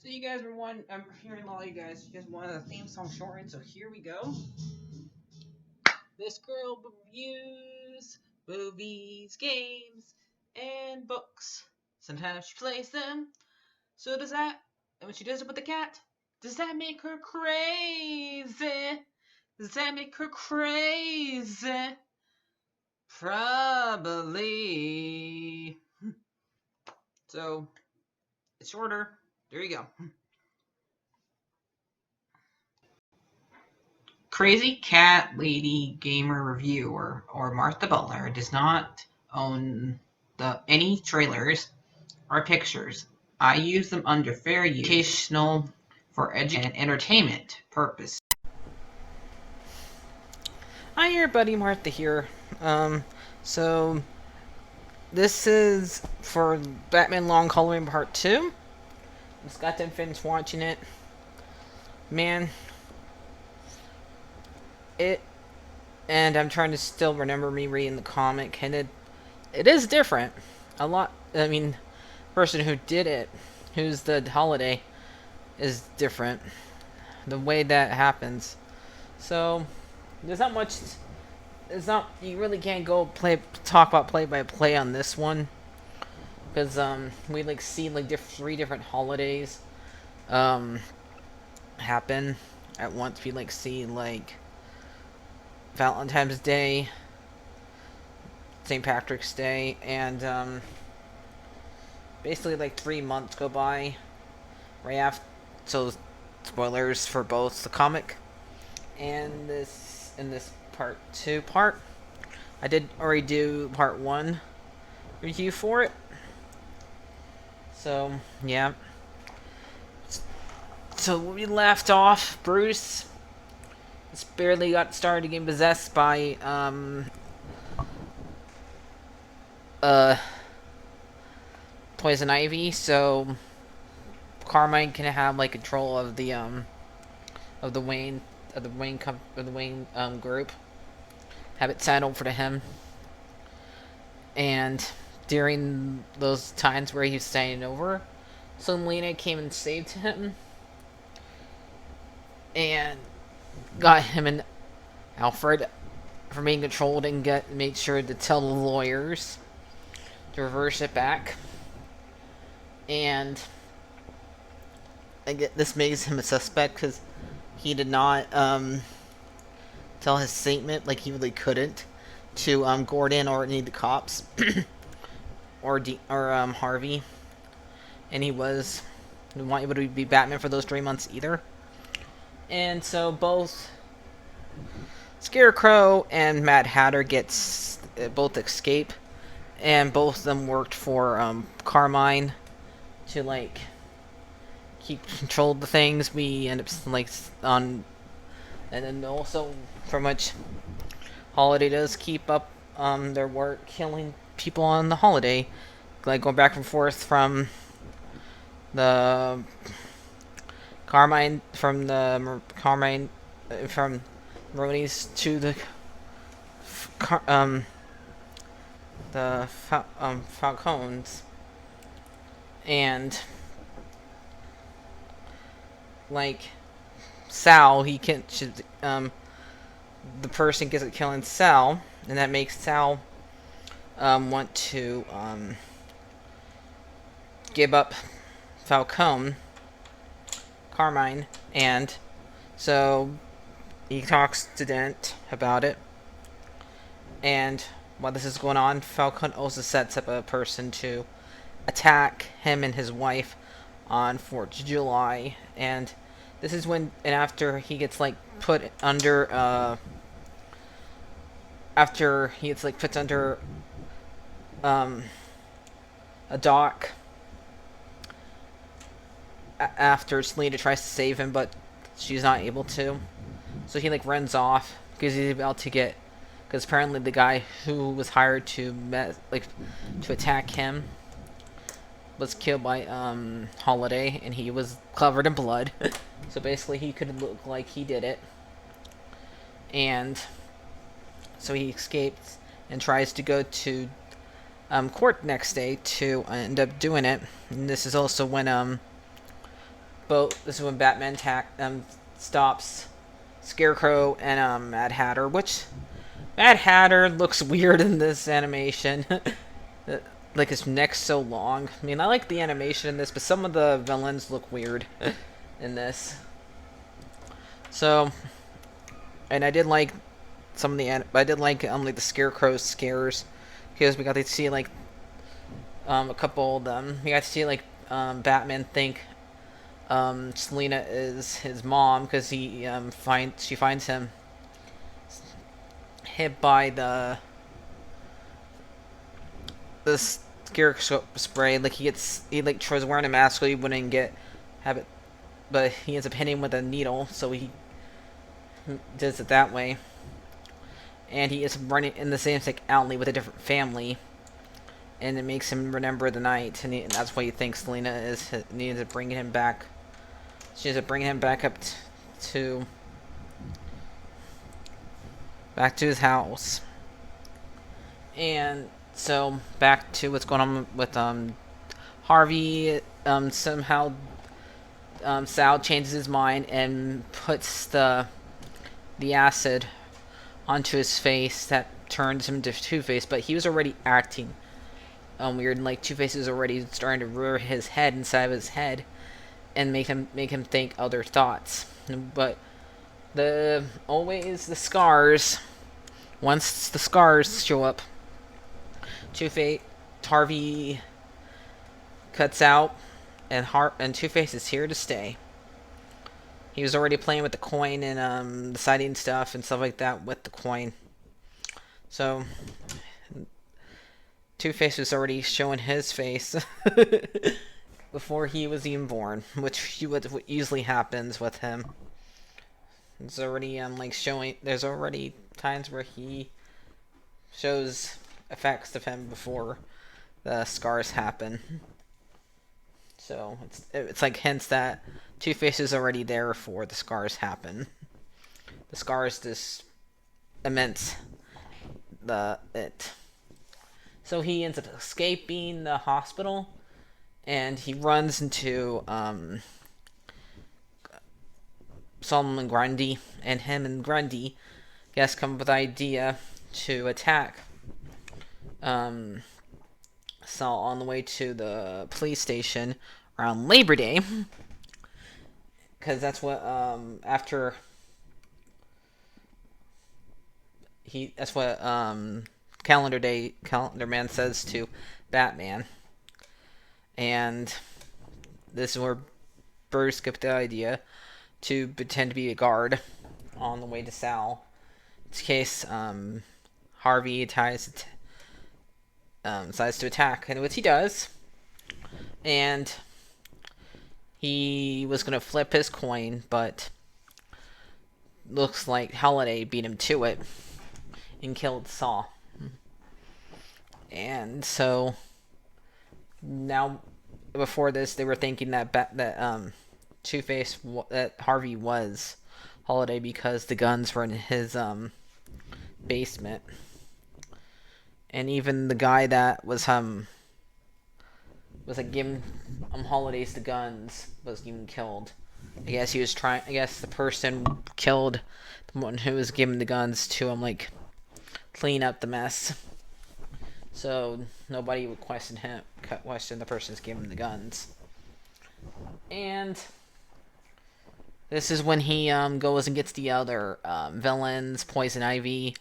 So you guys were one. I'm hearing a lot of you guys. You guys wanted a theme song shortened, so here we go. This girl reviews movies, games, and books. Sometimes she plays them. So does that. And when she does it with the cat, does that make her crazy? Does that make her crazy? Probably. So it's shorter. There you go. Crazy Cat Lady Gamer Reviewer or Martha Butler does not own any trailers or pictures. I use them under fair use, educational, for education and entertainment purpose. Hi everybody, Martha here. So this is for Batman Long Halloween Part 2. Just got to finish watching it. Man, it, and I'm trying to still remember me reading the comic, and it is different. A lot, I mean, the person who did it, who's the holiday, is different. The way that happens. So, there's not much, you really can't talk about play by play on this one. Because we see three different holidays happen at once. We see Valentine's Day, St. Patrick's Day, and basically 3 months go by right after. So spoilers for both the comic and this part 2. I did already do part 1 review for it. So, yeah. So, we left off, Bruce just barely got started getting possessed by, Poison Ivy, so Carmine can have, control of the Wayne group. Have it settled for him. And during those times where he was staying over, Selena came and saved him and got him and Alfred from being controlled and made sure to tell the lawyers to reverse it back. And this makes him a suspect because he did not tell his statement, he really couldn't, to Gordon or any of the cops or Harvey, and he wasn't able to be Batman for those 3 months either. And so both Scarecrow and Mad Hatter both escape, and both of them worked for Carmine to keep control of the things. We end up on, and then also pretty much Holiday does keep up their work killing people on the holiday, going back and forth from the Carmine from Maroni's to the Falcons, and Sal, the person gets it killing Sal, and that makes Sal want to give up Carmine, and so he talks to Dent about it. And while this is going on, Falcone also sets up a person to attack him and his wife on 4th of July, and this is after he gets put under a dock after Selena tries to save him, but she's not able to. So he runs off because he's about to because apparently the guy who was hired to attack him was killed by Holiday, and he was covered in blood. So basically he could look like he did it. And so he escapes and tries to go to court next day to end up doing it. And this is also when This is when Batman stops Scarecrow and Mad Hatter, which Mad Hatter looks weird in this animation. Like his neck's so long. I mean, I like the animation in this, but some of the villains look weird in this. So, and I did like some of the I did like the Scarecrow scares because we got to see like a couple of them. We got to see like Batman think Selina is his mom because she finds him hit by the Scarecrow spray. Like he like tries wearing a mask so he wouldn't have it, but he ends up hitting him with a needle, so he does it that way. And he is running in the same like alley with a different family, and it makes him remember the night, and that's why he thinks Selina is. And he ends up bringing him back. She ends up bringing him back up to his house. And so back to what's going on with Harvey. Somehow Sal changes his mind and puts the acid onto his face that turns him to Two-Face, but he was already acting weird, and like Two-Face is already starting to rear his head inside of his head and make him think other thoughts. But always the scars. Once the scars show up, Two-Face, Harvey cuts out, and Two-Face is here to stay. He was already playing with the coin and deciding stuff and stuff like that with the coin. So Two-Face was already showing his face before he was even born, which what usually happens with him. It's already like showing. There's already times where he shows effects of him before the scars happen. So it's like hints that Two-Face is already there before the scars happen. The scars just immense it. So he ends up escaping the hospital, and he runs into Solomon Grundy, and him and Grundy, come up with the idea to attack Saul on the way to the police station around Labor Day, because that's what Calendar Man says to Batman, and this is where Bruce got the idea to pretend to be a guard on the way to Sal, in case Harvey decides to attack, and which he does, and he was gonna flip his coin, but looks like Holiday beat him to it and killed Saul. And so now, before this, they were thinking that Two-Face, that Harvey was Holiday because the guns were in his basement, and even the guy that was like giving Holidays the guns was even killed. I guess the person killed the one who was giving the guns to him, like clean up the mess, so nobody would question the person's giving the guns. And this is when he goes and gets the other villains: Poison Ivy,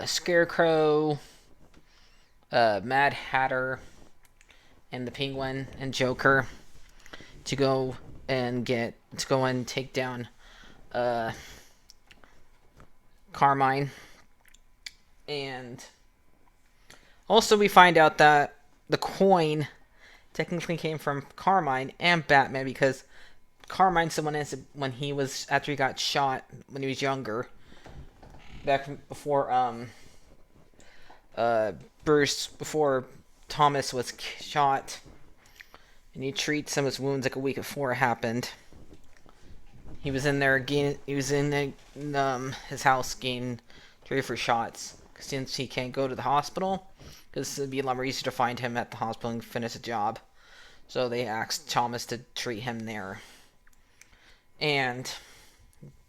Scarecrow, Mad Hatter, and the Penguin and Joker to go and take down Carmine. And also we find out that the coin technically came from Carmine and Batman, because Carmine, someone else, after he got shot when he was younger, back before before Thomas was shot, and he treats some of his wounds like a week before it happened. He was in there again. He was in his house getting 3 or 4 shots, since he can't go to the hospital, because it'd be a lot more easier to find him at the hospital and finish the job. So they asked Thomas to treat him there. And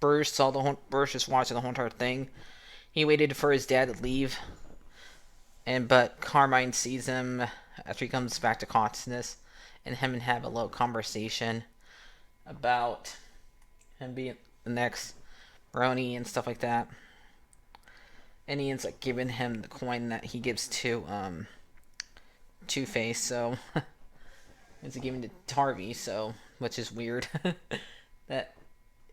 Bruce just watching the whole entire thing. He waited for his dad to leave, but Carmine sees him after he comes back to consciousness, and him and have a little conversation about him being the next Brony and stuff like that. And he ends up giving him the coin that he gives to Two-Face, so ends up giving it to Harvey, so which is weird. That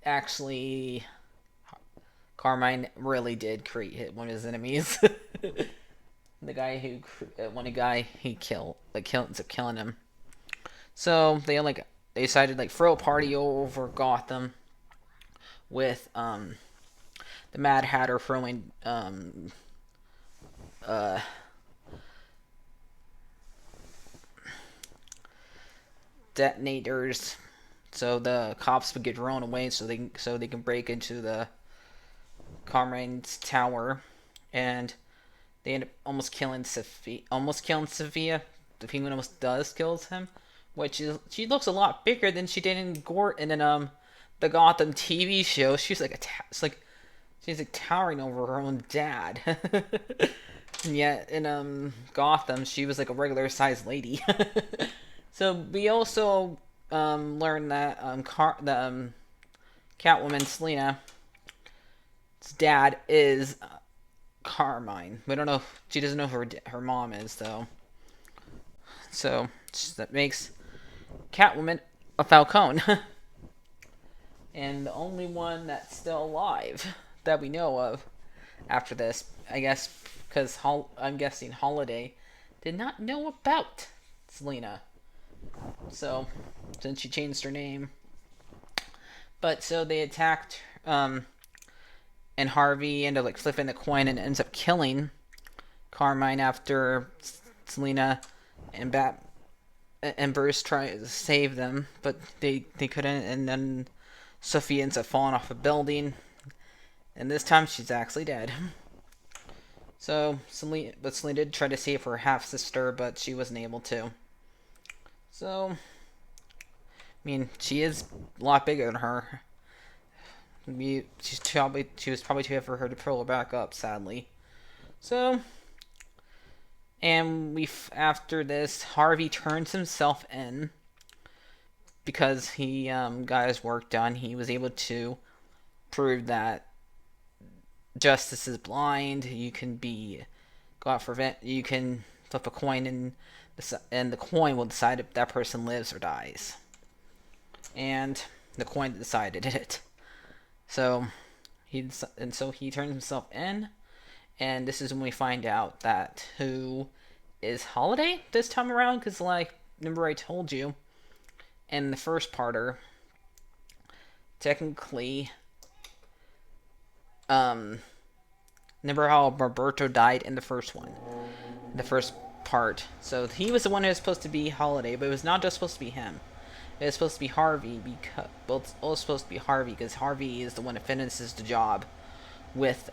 actually Carmine really did create one of his enemies. The guy who he ends up killing him. So they decided throw a party over Gotham with the Mad Hatter throwing detonators, so the cops would get thrown away, so they can break into the Carmine's tower, and they end up almost killing Sophia. The Penguin almost kills him, which is she looks a lot bigger than she did in the Gotham TV show. She's she's towering over her own dad. And yet in Gotham she was like a regular sized lady. So we also learned that Catwoman Selina's dad is Carmine. We don't know. She doesn't know who her mom is though. So that makes Catwoman a Falcone. And the only one that's still alive that we know of after this, I guess, because I'm guessing Holiday did not know about Selina. So, since she changed her name. But so they attacked, and Harvey ended up flipping the coin and ends up killing Carmine after Selina and Bruce try to save them, but they couldn't, and then Sophia ends up falling off a building, and this time she's actually dead. So Selina did try to save her half sister, but she wasn't able to. So, I mean, she is a lot bigger than her. She was probably too heavy for her to pull her back up, sadly. So, and after this, Harvey turns himself in because he got his work done. He was able to prove that justice is blind. You can you can flip a coin and the coin will decide if that person lives or dies. And the coin decided it. So he turns himself in, and this is when we find out that who is Holiday this time around, because remember I told you in the first parter, technically, remember how Roberto died in the first one, the first part. So he was the one who was supposed to be Holiday, but it was not just supposed to be him. It was supposed to be Harvey because Harvey is the one that finishes the job with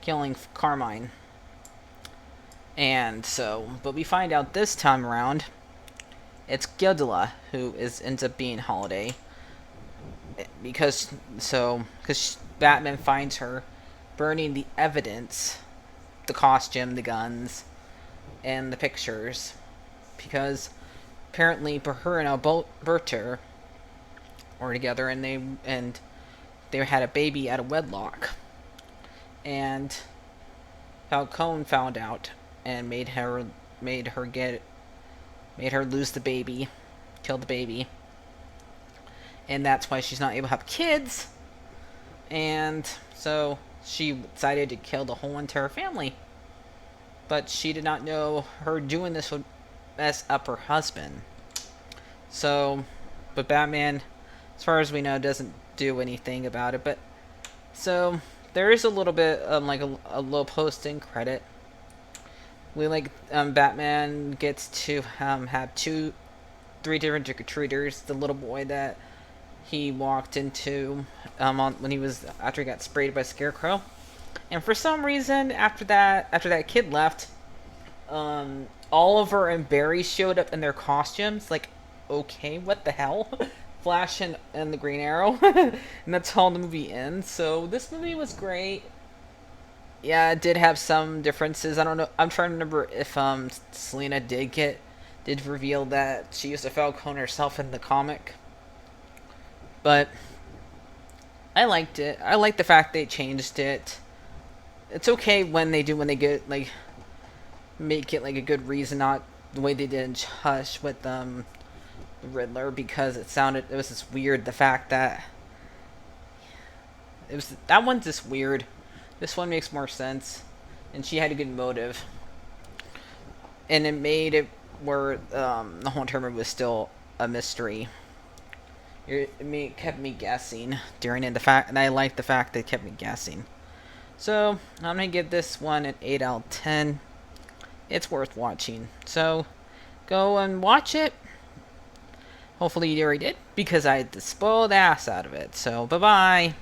killing Carmine. And so, but we find out this time around, it's Gildula who ends up being Holiday, because Batman finds her burning the evidence, the costume, the guns, and the pictures, because apparently her and Alberto were together, and they had a baby out of wedlock, and Falcone found out and made her lose the baby, kill the baby, and that's why she's not able to have kids, and so she decided to kill the whole entire family. But she did not know her doing this would mess up her husband. So, but Batman, as far as we know, doesn't do anything about it. But so there is a little bit a little post-in credit. Batman gets to have three different trick-or-treaters. The little boy that he walked into after he got sprayed by Scarecrow. And for some reason, after that kid left, Oliver and Barry showed up in their costumes. Okay, what the hell? Flash and the Green Arrow, and that's how the movie ends. So this movie was great. Yeah, it did have some differences. I don't know. I'm trying to remember if Selena did reveal that she used a Falcon herself in the comic, but I liked it. I like the fact they changed it. It's okay when they get like make it like a good reason, not the way they did in Hush with the Riddler, because it was just weird, the fact that that one's just weird. This one makes more sense, and she had a good motive, and it made it where the whole entire movie was still a mystery. Kept me guessing during it. And I liked the fact that it kept me guessing. So I'm gonna give this one an 8 out of 10. It's worth watching. So go and watch it. Hopefully you already did, because I spoiled the ass out of it. So bye bye.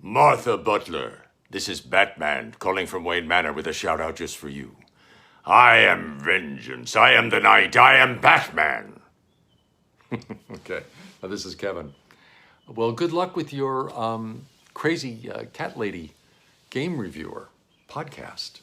Martha Butler, this is Batman calling from Wayne Manor with a shout out just for you. I am vengeance. I am the night. I am Batman. Okay, this is Kevin. Well, good luck with your Crazy Cat Lady game reviewer podcast.